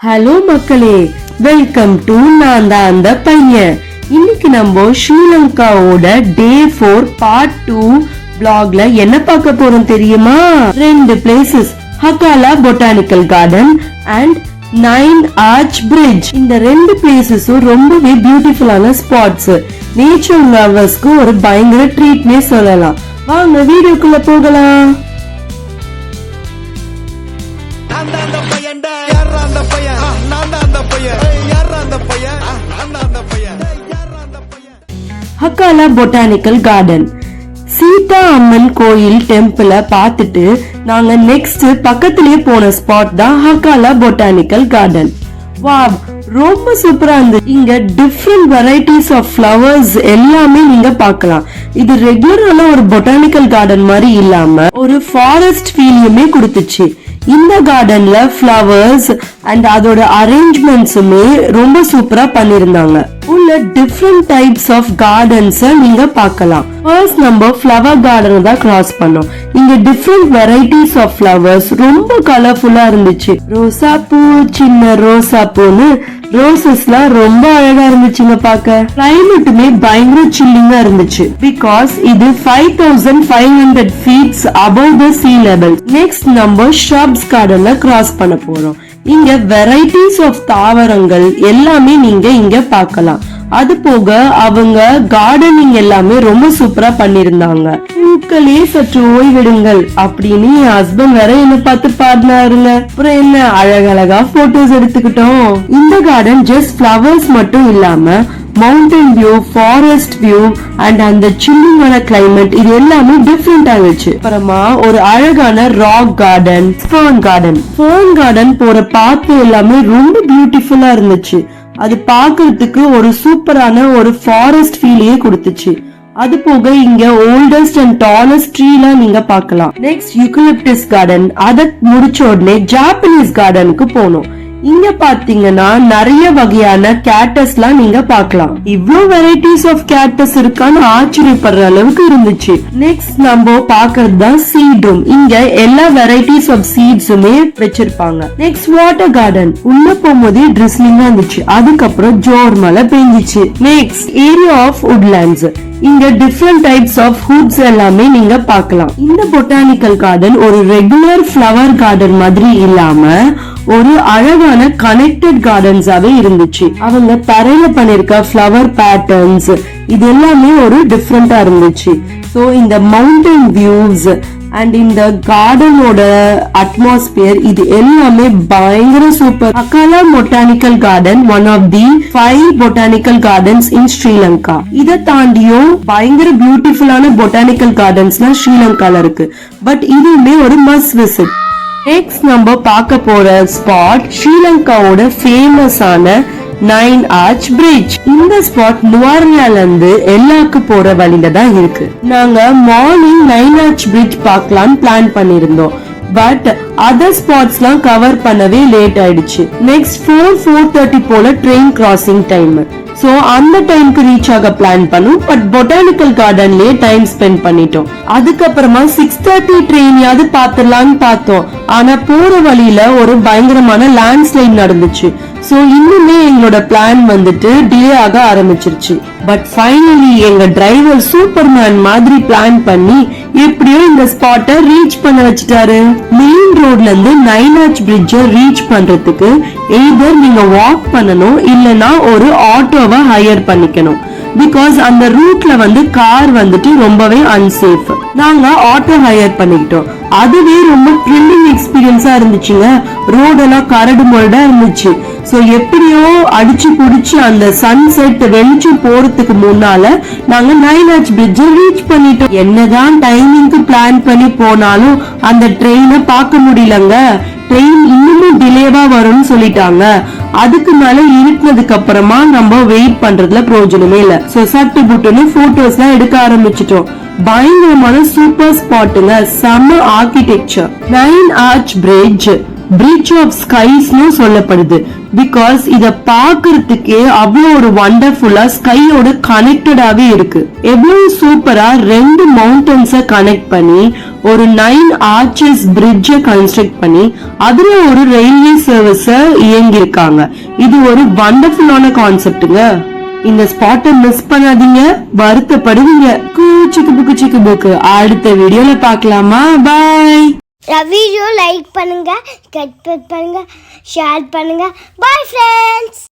Hello மக்களே, welcome to நான் தான் அந்த பையன். இன்னைக்கு நம்ம ஸ்ரீலங்காவோட டே 4 பார்ட் 2 vlogல என்ன பார்க்க போறோம் தெரியுமா? ரெண்டு places, Hakgala botanical garden and 9 arch bridge. இந்த ரெண்டு பிளேசஸும் ரொம்பவே பியூட்டிஃபுல்லான ஸ்பாட்ஸ். நேச்சர் லவர்ஸ்க்கு ஒரு பயங்கர ட்ரீட்னே சொல்லலாம். வாங்க வீடியோக்குள்ள போகலாம். ஹக்காலா பொட்டானிக்கல் கார்டன், சீதா அம்மன் கோயில் டெம்பிள பார்த்துட்டு நாங்க நெக்ஸ்ட் பக்கத்திலேயே போன ஸ்பாட் தான் ஹக்காலா பொட்டானிக்கல் கார்டன். வாவ், ரொம்ப சூப்பரா இருந்துச்சு. இங்க டிஃப்ரெண்ட் வெரைட்டிஸ் ஆஃப் ஃப்ளவர்ஸ் எல்லாமே நீங்க பார்க்கலாம். இது ரெகுலரான ஒரு பொட்டானிக்கல் கார்டன் மாதிரி இல்லாம ஒரு ஃபாரஸ்ட் ஃபீலியுமே கொடுத்துச்சு. இந்த கார்டன்ல ஃப்ளவர்ஸ் அண்ட் அதோட அரேஞ்ச்மெண்ட்ஸுமே ரொம்ப சூப்பரா பண்ணிருந்தாங்க. உள்ள டிஃப்ரெண்ட் டைப்ஸ் ஆஃப் கார்டன்ஸ் நீங்க பார்க்கலாம். ஃபர்ஸ்ட் நம்ம ஃப்ளவர் கார்டன் தான் கிராஸ் பண்ணோம். இங்க டிஃப்ரெண்ட் வெரைட்டிஸ் ஆஃப் ஃப்ளவர்ஸ் ரொம்ப கலர்ஃபுல்லா இருந்துச்சு. ரோசா பூ, சின்ன ரோசா பூன்னு ரோசஸ்லாம் ரொம்ப அழகா இருந்துச்சுங்க பார்க்க. கிளைமேட்டுமே பயங்கர சில்லிங்கா இருந்துச்சு. பிகாஸ் இது 5500 feet above the sea level. Next நம்ம shrubs கார்டன்ல கிராஸ் பண்ண போறோம். இங்க வெரைட்டிஸ் ஆஃப் தாவரங்கள் எல்லாமே நீங்க இங்க பார்க்கலாம். அது போக அவங்க கார்டனிங் எல்லாமே ரொம்ப சூப்பரா பண்ணிருந்தாங்க. பூக்களே சற்று ஓய்விடுங்கள் அப்படின்னு என் ஹஸ்பண்ட் வேற என்ன பார்த்து பாடினாருங்க. அப்புறம் என்ன அழகழகா போட்டோஸ் எடுத்துக்கிட்டோம். இந்த கார்டன் ஜஸ்ட் ஃப்ளவர்ஸ் மட்டும் இல்லாம mountain view, forest view and அந்த சில்லிங்கான கிளைமேட் இது எல்லாமே டிஃப்ரெண்ட் ஆயிடுச்சு. அப்புறமா ஒரு அழகான ராக் கார்டன், ஃபர்ன் கார்டன் போற பாத்து எல்லாமே ரொம்ப பியூட்டிஃபுல்லா இருந்துச்சு. அது பாக்குறதுக்கு ஒரு சூப்பரான ஒரு ஃபாரஸ்ட் ஃபீலையே கொடுத்துச்சு. அது போக இங்க ஓல்டஸ்ட் அண்ட் டாலஸ்ட் ட்ரீலாம் நீங்க பார்க்கலாம். Next eucalyptus garden. அத முடிச்ச உடனே ஜாப்பனீஸ் கார்டனுக்கு போனோம். இங்க பாத்தீங்கன்னா நிறைய வகையான கேட்டஸ்லாம் நீங்க பார்க்கலாம். இவ்ளோ வெரைட்டிஸ் ஆஃப் கேட்டஸ் இருக்கான்னு ஆச்சரியப்படுற அளவுக்கு இருந்துச்சு. நெக்ஸ்ட் நம்ம பாக்குறது தான் சீட் ரூம். இங்க எல்லா வெரைட்டிஸ் ஆஃப் சீட்ஸுமே வச்சிருப்பாங்க. Next water garden. உள்ள போகும்போதே ட்ரெஸ்லிங்கா இருந்துச்சு. அதுக்கப்புறம் ஜோர் மழை பெஞ்சிச்சு. Next area of woodlands. இங்க டிஃப்ரெண்ட் டைப்ஸ் ஆஃப் ஹூட்ஸ் எல்லாமே நீங்க பார்க்கலாம். இந்த பொட்டானிக்கல் கார்டன் ஒரு ரெகுலர் ஃப்ளவர் கார்டன் மாதிரி இல்லாம ஒரு அழகான கனெக்டட் கார்டன்ஸாவே இருந்துச்சு. அவங்க தரையில பண்ணிருக்க ஃப்ளவர் பேட்டர்ன்ஸ் இது எல்லாமே ஒரு டிஃப்ரெண்டா இருந்துச்சு. சோ இந்த மவுண்டன் வியூஸ் அண்ட் இந்த கார்டனோட அட்மாஸ்பியர் இது எல்லாமே பயங்கர super. Hakgala botanical garden one of the 5 botanical gardens in Sri Lanka. இதை தாண்டியும் பயங்கர பியூட்டிஃபுல்லான பொட்டானிக்கல் கார்டன்ஸ்லாம் ஸ்ரீலங்கால இருக்கு. பட் இதுவுமே ஒரு மஸ்ட் விசிட். நெக்ஸ்ட் நம்ம பார்க்க போற ஸ்பாட் ஸ்ரீலங்காவோட ஃபேமஸான 9 ஆர்ச் பிரிட்ஜ். இந்த ஸ்பாட் நுவார்லால இருந்து எல்லாக்கு போற வழியில தான் இருக்கு. நாங்க மார்னிங் 9 ஆர்ச் பிரிட்ஜ் பார்க்கலாம்னு பிளான் பண்ணிருந்தோம். பட் அதர் ஸ்பாட்ஸ் எல்லாம் கவர் பண்ணவே லேட் ஆயிடுச்சு. நெக்ஸ்ட் 4:30 போல ட்ரெயின் கிராசிங் டைம். சோ அந்த டைம்க்கு ரீச் ஆக பிளான் பண்ணும். பட் பொட்டானிக்கல் கார்டன்லயே டைம் ஸ்பெண்ட் பண்ணிட்டோம். அதுக்கப்புறமா 6:30 ட்ரெயினையாவது பாத்துடலான்னு பார்த்தோம். ஆனா போற வழியில ஒரு பயங்கரமான லேண்ட்ஸ்லைட் நடந்துச்சு. சோ இன்னுமே எங்களோட பிளான் வந்துட்டு டிலே ஆக ஆரம்பிச்சிருச்சு. பட் ஃபைனலி எங்க டிரைவர் சூப்பர்மேன் மாதிரி பிளான் பண்ணி எப்படியோ இந்த ஸ்பாட்டை ரீச் பண்ண வச்சுட்டாரு. மெயின் ரோட்ல இருந்து 9 ஆர்ச் பிரிட்ஜ ரீச் பண்றதுக்கு எய்தர் நீங்க வாக் பண்ணணும் இல்லனா ஒரு ஆட்டோவை ஹையர் பண்ணிக்கணும். பிகாஸ் அந்த ரூட்ல வந்து கார் வந்துட்டு ரொம்பவே அன்சேஃப். நாங்க ஆட்டோ ஹையர் பண்ணிக்கிட்டோம். அதுவே ரொம்ப த்ரில்லிங் எக்ஸ்பீரியன்ஸா இருந்துச்சுங்க. ரோடெல்லாம் கரடு முரடா இருந்துச்சு. சோ எப்படியோ அடிச்சு புடிச்சு அந்த சன்செட் வெளிச்சம் போறதுக்கு முன்னால நாங்க 9 ஆர்ச் பிரிட்ஜ் ரீச் பண்ணிட்டோம். என்னதான் டைமிங்க்கு பிளான் பண்ணி போனாலும் அந்த ட்ரெயினை பார்க்க முடியலங்க. ட்ரெயின் இன்னும் டிலேவா வரும்னு சொல்லிட்டாங்க. அதுக்கு மேல இருட்டினதுக்கு அப்புறமா நம்ம வெயிட் பண்றதுல பிரயோஜனமே இல்ல. சோ சட்டு புட்டுன்னு போட்டோஸ் எல்லாம் எடுக்க ஆரம்பிச்சிட்டோம். பயங்கரமான சூப்பர் ஸ்பாட்டுங்க, செம்ம architecture. 9 arch bridge bridge of ஸ்கைஸ்னு சொல்லப்படுது. பிகாஸ் இத பாக்குறதுக்கே அவ்வளவு ஒரு வண்டர்ஃபுல்லா ஸ்கையோட கனெக்டடாவே இருக்கு. எவ்வளவு சூப்பரா 2 மவுண்டன்ஸ கனெக்ட் பண்ணி ஒரு 9 ஆர்ச்சஸ் பிரிட்ஜ கன்ஸ்ட்ரக்ட் பண்ணி அதுல ஒரு ரயில்வே சர்வீஸ இயங்கியிருக்காங்க. இது ஒரு வண்டர்ஃபுல்லான கான்செப்டுங்க. இந்த ஸ்பாட்டை மிஸ் பண்ணாதீங்க, வருத்தப்படுவீங்க. சிக்கு புக்கு அடுத்த வீடியோல பார்க்கலாமா? பாய். வீடியோ லைக் பண்ணுங்க, கமெண்ட் பண்ணுங்க, ஷேர் பண்ணுங்க. Bye friends.